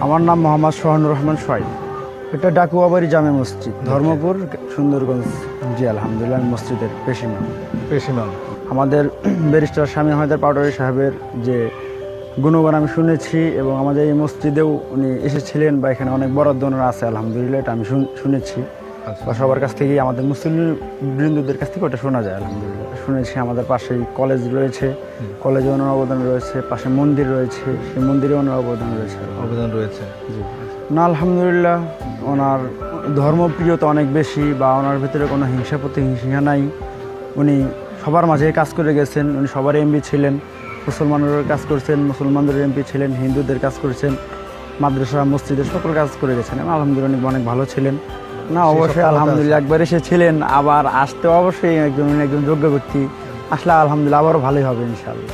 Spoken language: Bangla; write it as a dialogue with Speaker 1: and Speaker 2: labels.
Speaker 1: আমার নাম মোহাম্মদ সোহানুর রহমান সোহাই। এটা ডাকুয়াবাড়ি জামে মসজিদ, ধর্মপুর, সুন্দরগঞ্জ। জি আলহামদুলিল্লাহ, আমি মসজিদের
Speaker 2: পেশিমাম।
Speaker 1: আমাদের ব্যারিস্টার শামীম হায়দার পাটোয়ারি সাহেবের যে গুণগান আমি শুনেছি, এবং আমাদের এই মসজিদেও উনি এসেছিলেন, বা এখানে অনেক বরাদ্দ ওনার আছে আলহামদুলিল্লাহ, এটা আমি শুনেছি।
Speaker 2: আচ্ছা।
Speaker 1: বা সবার কাছ থেকেই, আমাদের মুসলিম বৃন্দদের কাছ থেকে ওটা শোনা যায় আলহামদুলিল্লাহ। শুনেছি আমাদের পাশেই কলেজ রয়েছে, কলেজে ওনার অবদান রয়েছে, পাশে মন্দির রয়েছে, সেই মন্দিরে ওনার অবদান রয়েছে।
Speaker 2: অবদান রয়েছে।
Speaker 1: জি না আলহামদুলিল্লাহ, ওনার ধর্মপ্রিয়তা অনেক বেশি, বা ওনার ভিতরে কোনো হিংসা প্রতিহিংসা নাই। উনি সবার মাঝে কাজ করে গেছেন, উনি সবার এমপি ছিলেন, মুসলমানের কাজ করছেন, মুসলমানদের এমপি ছিলেন, হিন্দুদের কাজ করেছেন, মাদ্রাসা মসজিদের সকল কাজ করে গেছেন, এবং আলহামদুলিল্লাহ উনি অনেক ভালো ছিলেন। না অবশ্যই আলহামদুলিল্লাহ, একবার এসেছিলেন, আবার আসতে অবশ্যই উনি একজন যোগ্য ব্যক্তি, আসলে আলহামদুলিল্লাহ আবারও ভালোই হবে ইনশাআল্লাহ।